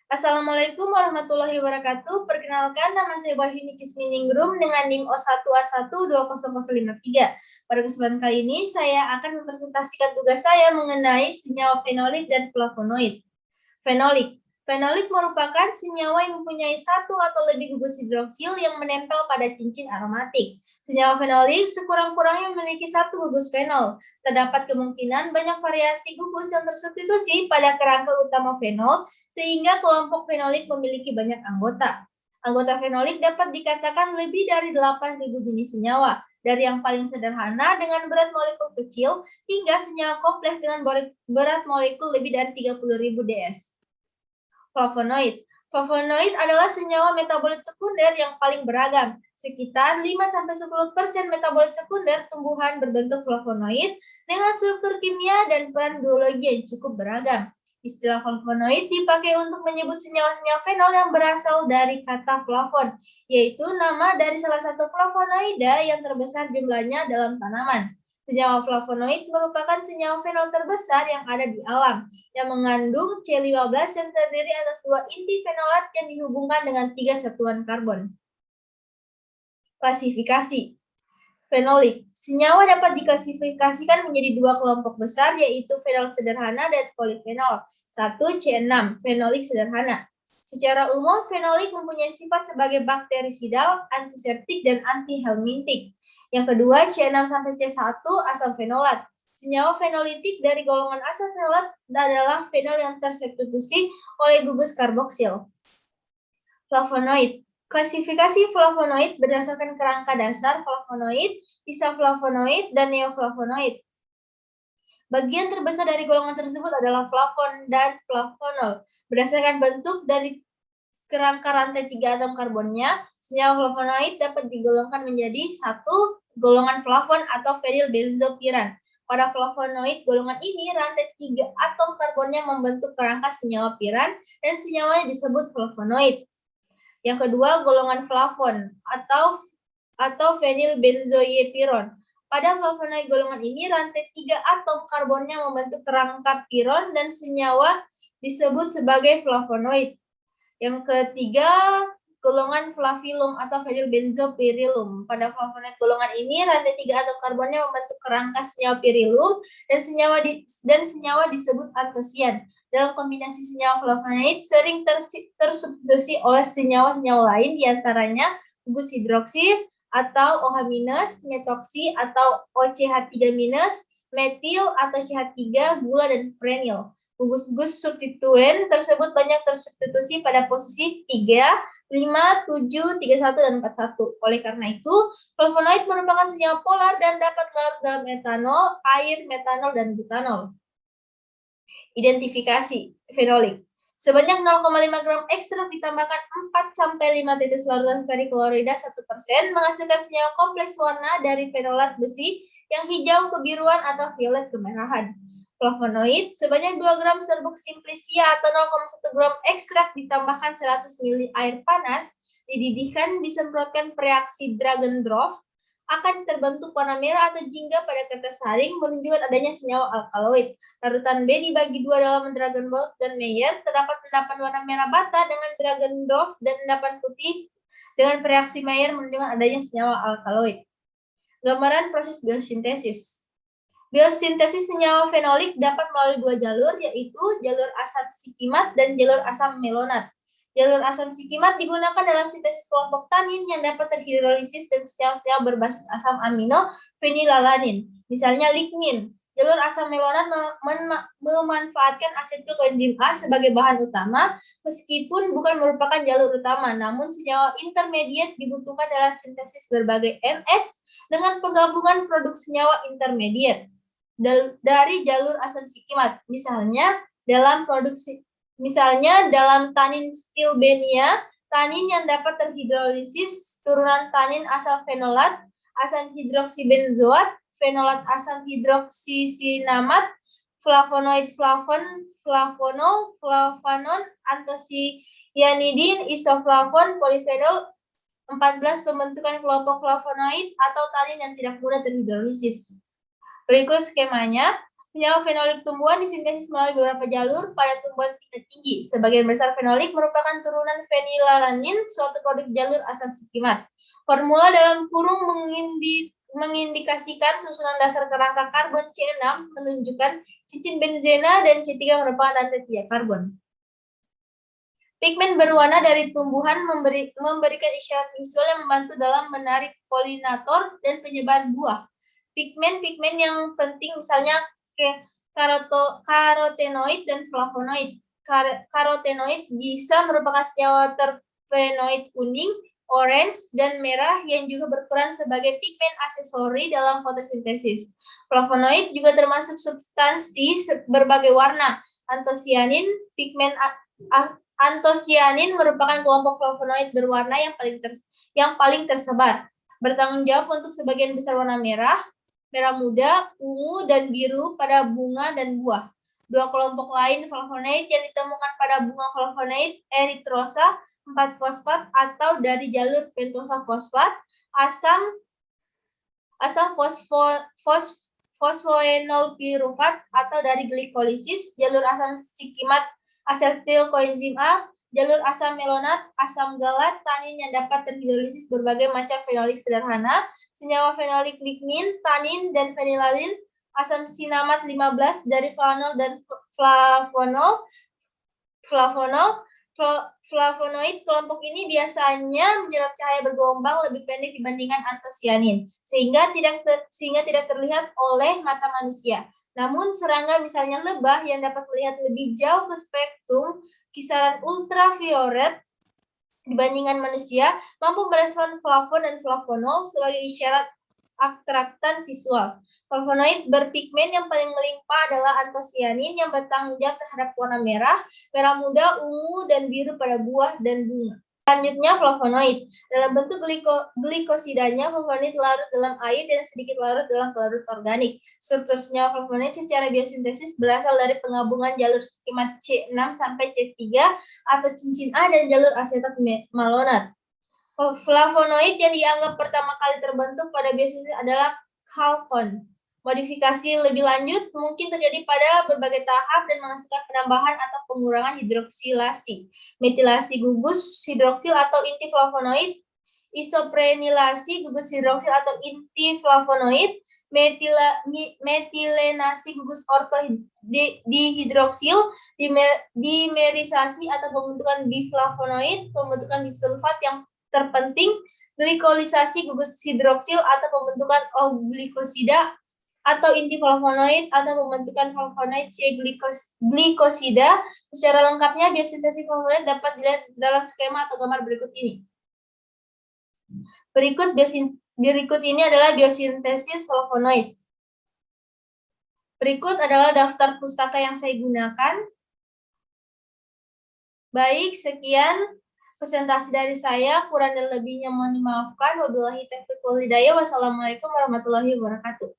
Assalamualaikum warahmatullahi wabarakatuh. Perkenalkan, nama saya Wahyuni Kisminingrum dengan NIM O1A1200053. Pada kesempatan kali ini, saya akan mempresentasikan tugas saya mengenai senyawa fenolik dan flavonoid. Fenolik. Fenolik merupakan senyawa yang mempunyai satu atau lebih gugus hidroksil yang menempel pada cincin aromatik. Senyawa fenolik sekurang-kurangnya memiliki satu gugus fenol. Terdapat kemungkinan banyak variasi gugus yang tersubstitusi pada kerangka utama fenol, sehingga kelompok fenolik memiliki banyak anggota. Anggota fenolik dapat dikatakan lebih dari 8.000 jenis senyawa, dari yang paling sederhana dengan berat molekul kecil hingga senyawa kompleks dengan berat molekul lebih dari 30.000 ds. Flavonoid. Flavonoid adalah senyawa metabolit sekunder yang paling beragam. Sekitar 5-10% metabolit sekunder tumbuhan berbentuk flavonoid dengan struktur kimia dan peran biologi yang cukup beragam. Istilah flavonoid dipakai untuk menyebut senyawa-senyawa fenol yang berasal dari kata flavon, yaitu nama dari salah satu flavonoida yang terbesar jumlahnya dalam tanaman. Senyawa flavonoid merupakan senyawa fenol terbesar yang ada di alam, yang mengandung C15 yang terdiri atas 2 inti fenolat yang dihubungkan dengan 3 satuan karbon. Klasifikasi. Fenolik. Senyawa dapat diklasifikasikan menjadi 2 kelompok besar, yaitu fenol sederhana dan polifenol. 1. C6, fenolik sederhana. Secara umum, fenolik mempunyai sifat sebagai bakterisidal, antiseptik, dan antihelmintik. Yang kedua, C6-C1, asam fenolat. Senyawa fenolitik dari golongan asam fenolat adalah fenol yang tersubstitusi oleh gugus karboksil. Flavonoid. Klasifikasi flavonoid berdasarkan kerangka dasar flavonoid, isoflavonoid, dan neoflavonoid. Bagian terbesar dari golongan tersebut adalah flavon dan flavonol. Berdasarkan bentuk dari kerangka rantai 3 atom karbonnya, senyawa flavonoid dapat digolongkan menjadi 1. Golongan flavon atau fenilbenzopiran. Pada flavonoid golongan ini, rantai 3 atom karbonnya membentuk kerangka senyawa piran dan senyawanya disebut flavonoid. Yang kedua, golongan flavon atau fenilbenzoipiron. Pada flavonoid golongan ini, rantai 3 atom karbonnya membentuk kerangka piron dan senyawa disebut sebagai flavonoid. Yang ketiga, golongan flavillum atau fenilbenzopyrilum. Pada flavonoid golongan ini, rantai 3 atom karbonnya membentuk kerangka senyawa pirilum dan senyawa disebut antosian. Dalam kombinasi senyawa flavonoid sering tersubstitusi oleh senyawa-senyawa lain, diantaranya gugus hidroksil atau OH-, metoksi atau OCH3-, metil atau CH3, gula, dan prenil. Gugus-gugus substituen tersebut banyak tersubstitusi pada posisi 3, 5, 7, 31, dan 41. Oleh karena itu, flavonoid merupakan senyawa polar dan dapat larut dalam etanol, air, metanol, dan butanol. Identifikasi fenolik. Sebanyak 0,5 gram ekstrak ditambahkan 4-5 tetes larutan ferriklorida 1%, menghasilkan senyawa kompleks warna dari fenolat besi yang hijau kebiruan atau violet kemerahan. Flavonoid, sebanyak 2 gram serbuk simplicia atau 0,1 gram ekstrak ditambahkan 100 ml air panas, dididihkan, disemprotkan reaksi Dragon-Droff, akan terbentuk warna merah atau jingga pada kertas saring menunjukkan adanya senyawa alkaloid. Larutan B dibagi 2 dalam Dragon-Droff dan Mayer, terdapat endapan warna merah bata dengan Dragon-Droff dan endapan putih dengan reaksi Mayer menunjukkan adanya senyawa alkaloid. Gambaran proses biosintesis. Biosintesis senyawa fenolik dapat melalui 2 jalur, yaitu jalur asam sikimat dan jalur asam melonat. Jalur asam sikimat digunakan dalam sintesis kelompok tanin yang dapat terhidrolisis dan senyawa-senyawa berbasis asam amino fenilalanin, misalnya lignin. Jalur asam melonat memanfaatkan asetil koenzim A sebagai bahan utama, meskipun bukan merupakan jalur utama, namun senyawa intermediate dibutuhkan dalam sintesis berbagai MS dengan penggabungan produk senyawa intermediate dari jalur asam sikimat, misalnya dalam tanin stilbenia, tanin yang dapat terhidrolisis, turunan tanin asam fenolat, asam hidroksibenzoat, fenolat asam hidroksisinamat, flavonoid flavonol, flavanon, antosianidin, isoflavon, polifenol. 14. Pembentukan kelompok flavonoid atau tanin yang tidak mudah terhidrolisis. Berikut skemanya. Senyawa fenolik tumbuhan disintesis melalui beberapa jalur pada tumbuhan tingkat tinggi. Sebagian besar fenolik merupakan turunan fenilalanin, suatu produk jalur asam sikimat. Formula dalam kurung mengindikasikan susunan dasar kerangka karbon C6 menunjukkan cincin benzena dan C3 merupakan rantai 3 karbon. Pigmen berwarna dari tumbuhan memberikan isyarat visual yang membantu dalam menarik polinator dan penyebar buah. Pigmen-pigmen yang penting misalnya karotenoid dan flavonoid. Karotenoid bisa merupakan senyawa terpenoid kuning, orange, dan merah yang juga berperan sebagai pigmen aksesori dalam fotosintesis. Flavonoid juga termasuk substansi berbagai warna. Antosianin, pigmen antosianin merupakan kelompok flavonoid berwarna yang paling tersebar. Bertanggung jawab untuk sebagian besar warna merah, merah muda, ungu, dan biru pada bunga dan buah. Dua kelompok lain flavonoid yang ditemukan pada bunga flavonoid eritrosa 4-fosfat atau dari jalur pentosa fosfat, asam fosfoenol pirufat atau dari glikolisis, jalur asam sikimat asetil koenzim A, jalur asam melonat, asam galat, tanin yang dapat terhidrolisis berbagai macam fenolik sederhana, senyawa fenolik lignin, tanin, dan fenilalin, asam sinamat 15 dari flanol dan flavonoid. Kelompok ini biasanya menyerap cahaya bergelombang lebih pendek dibandingkan antosianin, sehingga tidak terlihat oleh mata manusia. Namun serangga misalnya lebah yang dapat melihat lebih jauh ke spektrum kisaran ultraviolet dibandingkan manusia mampu merespon flavon dan flavonol sebagai isyarat atraktan visual. Flavonoid berpigmen yang paling melimpah adalah antosianin yang bertanggung jawab terhadap warna merah, merah muda, ungu, dan biru pada buah dan bunga. Selanjutnya flavonoid. Dalam bentuk glikosidanya, flavonoid larut dalam air dan sedikit larut dalam pelarut organik. Struktur senyawa flavonoid secara biosintesis berasal dari penggabungan jalur sikimat C6 sampai C3 atau cincin A dan jalur asetat malonat. Flavonoid yang dianggap pertama kali terbentuk pada biosintesis adalah chalcone. Modifikasi lebih lanjut mungkin terjadi pada berbagai tahap dan menghasilkan penambahan atau pengurangan hidroksilasi, metilasi gugus hidroksil atau inti flavonoid, isoprenilasi gugus hidroksil atau inti flavonoid, metilenasi gugus ortodihidroksil, dimerisasi atau pembentukan biflavonoid, pembentukan bisulfat yang terpenting, glikolisasi gugus hidroksil atau pembentukan O-glikosida atau inti flavonoid atau pembentukan flavonoid C-glikosida. Secara lengkapnya biosintesis flavonoid dapat dilihat dalam skema atau gambar berikut ini. Berikut ini adalah biosintesis flavonoid. Berikut adalah daftar pustaka yang saya gunakan. Baik, sekian presentasi dari saya, kurang dan lebihnya mohon dimaafkan. Wabillahi taufiq wal hidayah. Wassalamualaikum warahmatullahi wabarakatuh.